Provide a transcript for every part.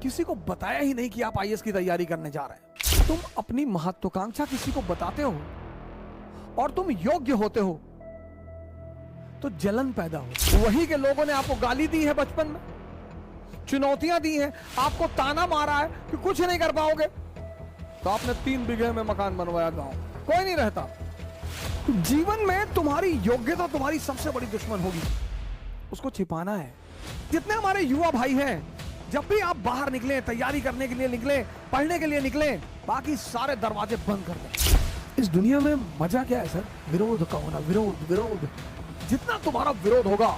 किसी को बताया ही नहीं कि आप आईएएस की तैयारी करने जा रहे हैं। तुम अपनी महत्वाकांक्षा किसी को बताते हो और तुम योग्य होते हो तो जलन पैदा हो। वही के लोगों ने आपको गाली दी है बचपन में, चुनौतियां दी हैं, आपको ताना मारा है कि कुछ नहीं कर पाओगे, तो आपने 3 बीघे में मकान बनवाया गांव, कोई नहीं रहता। जीवन में तुम्हारी योग्यता तुम्हारी सबसे बड़ी दुश्मन होगी, उसको छिपाना है। जितने हमारे युवा भाई हैं, जब भी आप बाहर निकले, तैयारी करने के लिए निकले, पढ़ने के लिए निकले, बाकी सारे दरवाजे बंद कर दें। इस दुनिया में मजा क्या है सर? विरोध का होना, विरोध विरोध। जितना तुम्हारा विरोध होगा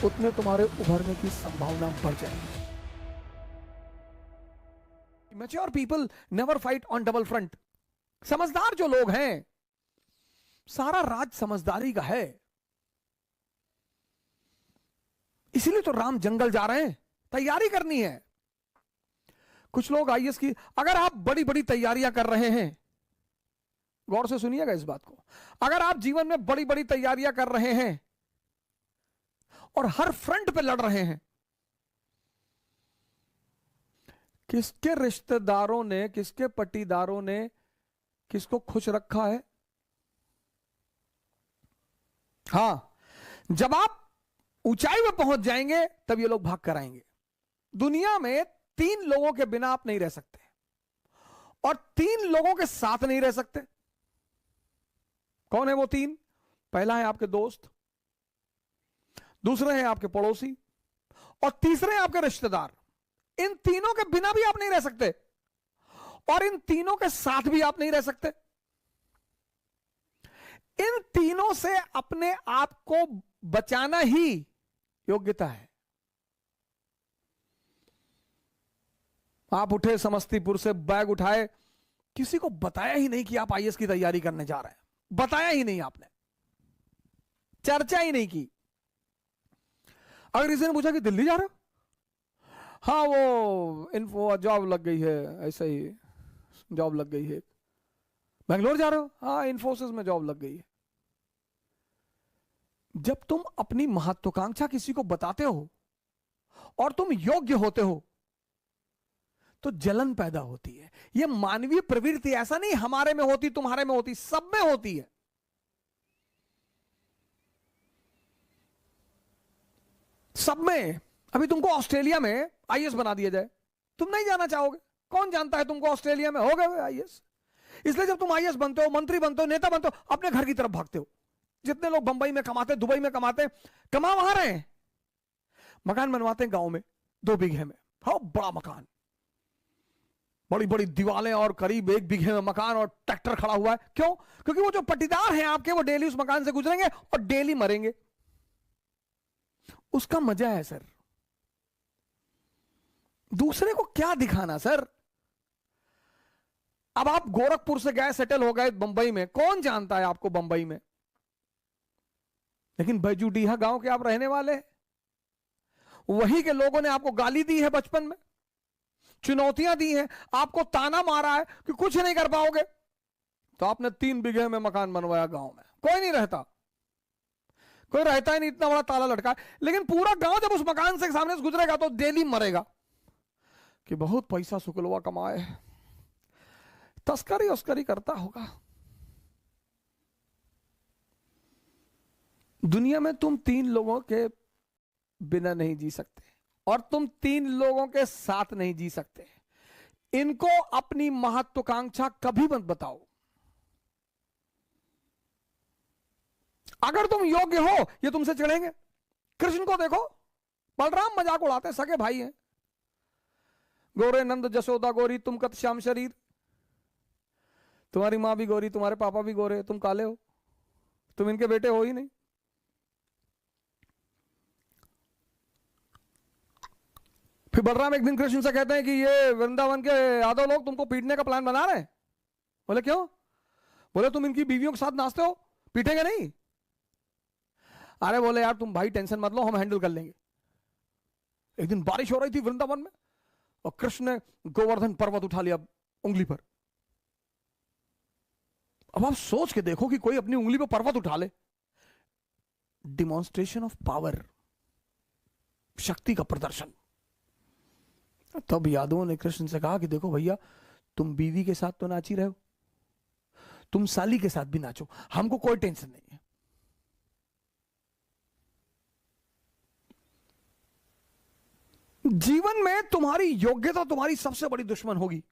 उतने तुम्हारे उभरने की संभावना बढ़ जाएगी। Mature people never fight on double front. समझदार जो लोग हैं, सारा राज समझदारी का है। इसीलिए तो राम जंगल जा रहे हैं, तैयारी करनी है। कुछ लोग आईएएस की, अगर आप बड़ी बड़ी तैयारियां कर रहे हैं, गौर से सुनिएगा इस बात को, अगर आप जीवन में बड़ी बड़ी तैयारियां कर रहे हैं और हर फ्रंट पे लड़ रहे हैं, किसके रिश्तेदारों ने, किसके पट्टीदारों ने किसको खुश रखा है? हां, जब आप ऊंचाई में पहुंच जाएंगे तब ये लोग भाग कर आएंगे। दुनिया में 3 लोगों के बिना आप नहीं रह सकते और 3 लोगों के साथ नहीं रह सकते। कौन है वो 3? पहला है आपके दोस्त, दूसरे हैं आपके पड़ोसी और तीसरे हैं आपके रिश्तेदार। इन तीनों के बिना भी आप नहीं रह सकते और इन तीनों के साथ भी आप नहीं रह सकते। इन तीनों से अपने आप को बचाना ही योग्यता है। आप उठे समस्तीपुर से, बैग उठाए, किसी को बताया ही नहीं कि आप आईएएस की तैयारी करने जा रहे हैं, बताया ही नहीं, आपने चर्चा ही नहीं की। अगर किसी ने पूछा कि दिल्ली जा रहे हो, हाँ वो इन्फो जॉब लग गई है, ऐसा ही जॉब लग गई है। बेंगलोर जा रहे हो, हाँ इन्फोसिस में जॉब लग गई है। जब तुम अपनी महत्वाकांक्षा किसी को बताते हो और तुम योग्य होते हो तो जलन पैदा होती है। यह मानवीय प्रवृत्ति, ऐसा नहीं हमारे में होती, तुम्हारे में होती, सब में होती है। सब में। अभी तुमको ऑस्ट्रेलिया में आईएएस बना दिया जाए, तुम नहीं जाना चाहोगे। कौन जानता है तुमको ऑस्ट्रेलिया में हो गए आईएएस। इसलिए जब तुम आईएएस बनते हो, मंत्री बनते हो, नेता बनते हो, अपने घर की तरफ भागते हो। जितने लोग बंबई में कमाते, दुबई में कमाते, कमा वहां रहे हैं, मकान बनवाते हैं गांव में 2 बीघे में, हाँ बड़ा मकान, बड़ी बड़ी दीवारें और करीब 1 बीघे में मकान और ट्रैक्टर खड़ा हुआ है। क्यों? क्योंकि वो जो पट्टीदार हैं आपके, वो डेली उस मकान से गुजरेंगे और डेली मरेंगे। उसका मजा है सर। दूसरे को क्या दिखाना सर? अब आप गोरखपुर से गए, सेटल हो गए बंबई में, कौन जानता है आपको बंबई में, लेकिन बैजूडीहा गांव के आप रहने वाले हैं। वही के लोगों ने आपको गाली दी है बचपन में, चुनौतियां दी हैं, आपको ताना मारा है कि कुछ नहीं कर पाओगे, तो आपने 3 बीघे में मकान बनवाया गांव में। कोई नहीं रहता, कोई रहता ही नहीं, इतना बड़ा ताला लटका है। लेकिन पूरा गांव जब उस मकान से सामने से गुजरेगा तो डेली मरेगा कि बहुत पैसा शुक्लवा कमाए, तस्करी उस्करी करता होगा। दुनिया में तुम 3 लोगों के बिना नहीं जी सकते और तुम 3 लोगों के साथ नहीं जी सकते। इनको अपनी महत्वाकांक्षा कभी मत बताओ। अगर तुम योग्य हो, ये तुमसे चिढ़ेंगे। कृष्ण को देखो, बलराम मजाक उड़ाते, सगे भाई हैं। गोरे नंद जसोदा गोरी, तुम कत श्याम शरीर। तुम्हारी मां भी गोरी, तुम्हारे पापा भी गोरे, तुम काले हो, तुम इनके बेटे हो ही नहीं। फिर बलराम एक दिन कृष्ण से कहते हैं कि ये वृंदावन के यादव लोग तुमको पीटने का प्लान बना रहे हैं। बोले क्यों? बोले तुम इनकी बीवियों के साथ नाचते हो, पीटेंगे नहीं? अरे बोले यार तुम भाई टेंशन मत लो, हम हैंडल कर लेंगे। एक दिन बारिश हो रही थी वृंदावन में और कृष्ण ने गोवर्धन पर्वत उठा लिया उंगली पर। अब आप सोच के देखो कि कोई अपनी उंगली पर पर्वत उठा ले। डिमॉन्स्ट्रेशन ऑफ पावर, शक्ति का प्रदर्शन। तब यादवों ने कृष्ण से कहा कि देखो भैया, तुम बीवी के साथ तो नाच ही रहे हो, तुम साली के साथ भी नाचो, हमको कोई टेंशन नहीं है। जीवन में तुम्हारी योग्यता तुम्हारी सबसे बड़ी दुश्मन होगी,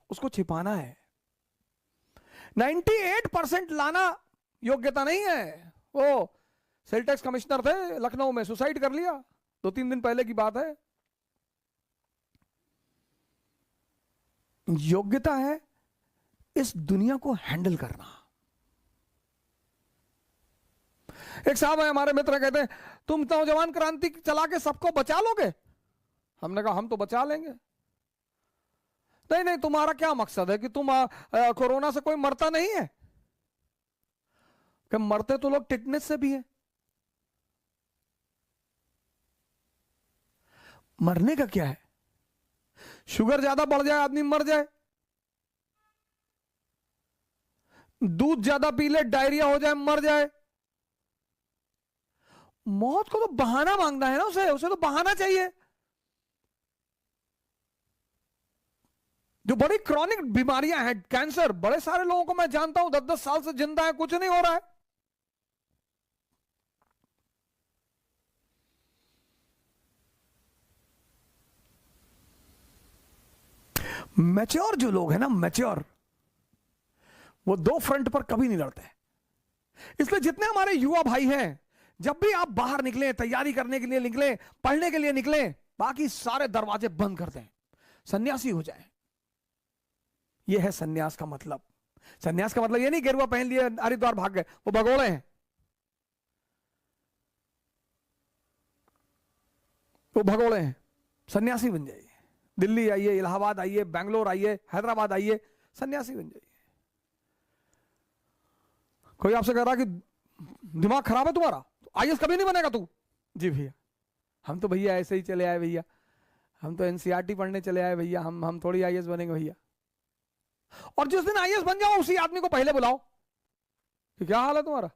उसको छिपाना है। 98% लाना योग्यता नहीं है। वो सेल टैक्स कमिश्नर थे लखनऊ में, सुसाइड कर लिया 2-3 दिन पहले की बात है। योग्यता है इस दुनिया को हैंडल करना। एक साहब है हमारे मित्र, कहते हैं तुम नौजवान क्रांति चला के सबको बचा लोगे। हमने कहा हम तो बचा लेंगे। नहीं नहीं, तुम्हारा क्या मकसद है कि तुम कोरोना से कोई मरता नहीं है? कि मरते तो लोग टिटनेस से भी है। मरने का क्या है? शुगर ज्यादा बढ़ जाए आदमी मर जाए, दूध ज्यादा पी ले डायरिया हो जाए मर जाए। मौत को तो बहाना मांगना है ना, उसे तो बहाना चाहिए। जो बड़ी क्रॉनिक बीमारियां हैं, कैंसर, बड़े सारे लोगों को मैं जानता हूं 10-10 साल से जिंदा है, कुछ नहीं हो रहा है। मैच्योर जो लोग हैं ना, मैच्योर, वो दो फ्रंट पर कभी नहीं लड़ते। इसलिए जितने हमारे युवा भाई हैं, जब भी आप बाहर निकले, तैयारी करने के लिए निकले, पढ़ने के लिए निकले, बाकी सारे दरवाजे बंद कर दें, सन्यासी हो जाए। यह है सन्यास का मतलब। सन्यास का मतलब यह नहीं गेरुआ पहन लिए हरिद्वार भाग गए, वो भगोड़े हैं, वो भगोड़े हैं। सन्यासी बन जाइए। दिल्ली आइए, इलाहाबाद आइए, बेंगलोर आइए, हैदराबाद आइए, सन्यासी बन जाइए। कोई आपसे कह रहा कि दिमाग खराब है तुम्हारा, आईएएस कभी नहीं बनेगा तू। जी भैया, हम तो भैया ऐसे ही चले आए भैया, हम तो एनसीईआरटी पढ़ने चले आए भैया, हम थोड़ी आईएएस बनेंगे भैया। और जिस दिन आईएएस बन जाओ उसी आदमी को पहले बुलाओ कि क्या हाल है तुम्हारा,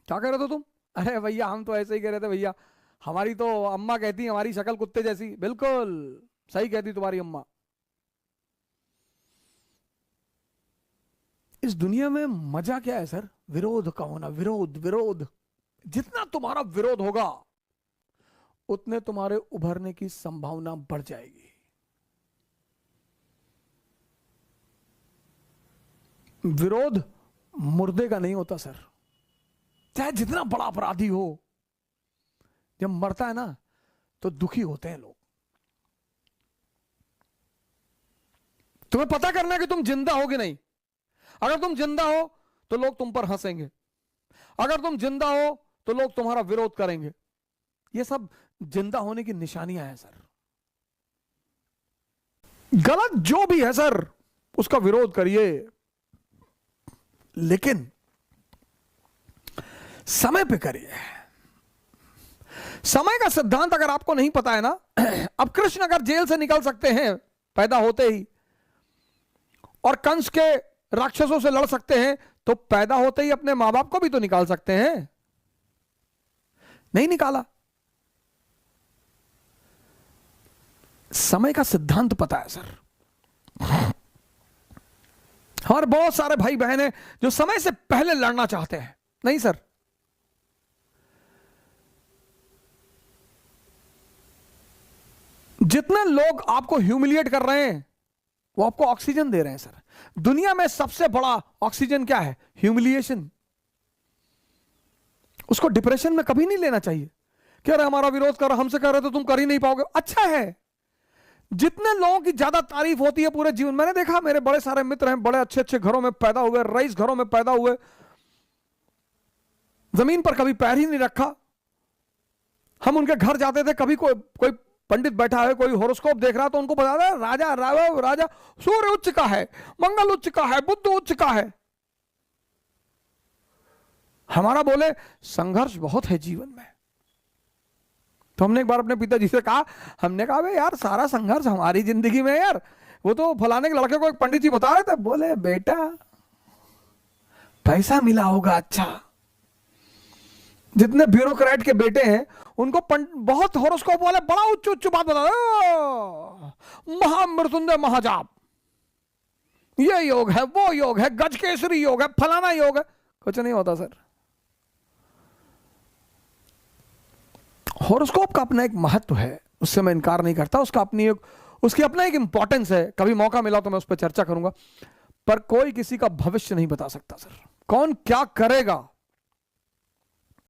क्या कह रहे थे तुम? अरे भैया हम तो ऐसे ही कह रहे थे भैया, हमारी तो अम्मा कहती हमारी शक्ल कुत्ते जैसी। बिल्कुल सही कहती तुम्हारी अम्मा। इस दुनिया में मजा क्या है सर? विरोध का होना। विरोध विरोध, जितना तुम्हारा विरोध होगा उतने तुम्हारे उभरने की संभावना बढ़ जाएगी। विरोध मुर्दे का नहीं होता सर, चाहे जितना बड़ा अपराधी हो, जब मरता है ना तो दुखी होते हैं लोग। तुम्हें पता करना है कि तुम जिंदा हो कि नहीं। अगर तुम जिंदा हो तो लोग तुम पर हंसेंगे, अगर तुम जिंदा हो तो लोग तुम्हारा विरोध करेंगे। ये सब जिंदा होने की निशानियां हैं सर। गलत जो भी है सर उसका विरोध करिए, लेकिन समय पे करिए। समय का सिद्धांत अगर आपको नहीं पता है ना, अब कृष्ण अगर जेल से निकल सकते हैं पैदा होते ही, और कंस के राक्षसों से लड़ सकते हैं, तो पैदा होते ही अपने मां बाप को भी तो निकाल सकते हैं। नहीं निकाला। समय का सिद्धांत पता है सर। हमारे बहुत सारे भाई बहन हैं जो समय से पहले लड़ना चाहते हैं। नहीं सर, जितने लोग आपको ह्यूमिलिएट कर रहे हैं वो आपको ऑक्सीजन दे रहे हैं सर। दुनिया में सबसे बड़ा ऑक्सीजन क्या है? ह्यूमिलिएशन। उसको डिप्रेशन में कभी नहीं लेना चाहिए कि अरे हमारा विरोध कर, हमसे कह रहे तो तुम कर ही नहीं पाओगे। अच्छा है, जितने लोगों की ज्यादा तारीफ होती है पूरे जीवन, मैंने देखा मेरे बड़े सारे मित्र हैं, बड़े अच्छे अच्छे घरों में पैदा हुए, रईस घरों में पैदा हुए, जमीन पर कभी पैर ही नहीं रखा। हम उनके घर जाते थे, कभी कोई पंडित बैठा है, कोई होरोस्कोप देख रहा तो उनको बताता है राजा राजा सूर्य उच्च का है, मंगल उच्च का है, बुध उच्च का है। हमारा बोले संघर्ष बहुत है जीवन में। तो हमने एक बार अपने पिताजी से कहा, हमने कहा भाई यार सारा संघर्ष हमारी जिंदगी में यार, वो तो फलाने के लड़के को एक पंडित जी बता रहे थे, बोले बेटा पैसा मिला होगा अच्छा, जितने ब्यूरोक्रेट के बेटे हैं उनको बहुत हॉरोस्कोप वाले बड़ा उच्च उच्च बात बता महामृत्युंजय महाजाप, ये योग है, वो योग है, गजकेसरी योग है, फलाना योग है। कुछ नहीं होता सर। हॉरोस्कोप का अपना एक महत्व है, उससे मैं इनकार नहीं करता, उसकी अपना एक इंपॉर्टेंस है। कभी मौका मिला तो मैं उस पर चर्चा करूंगा, पर कोई किसी का भविष्य नहीं बता सकता सर। कौन क्या करेगा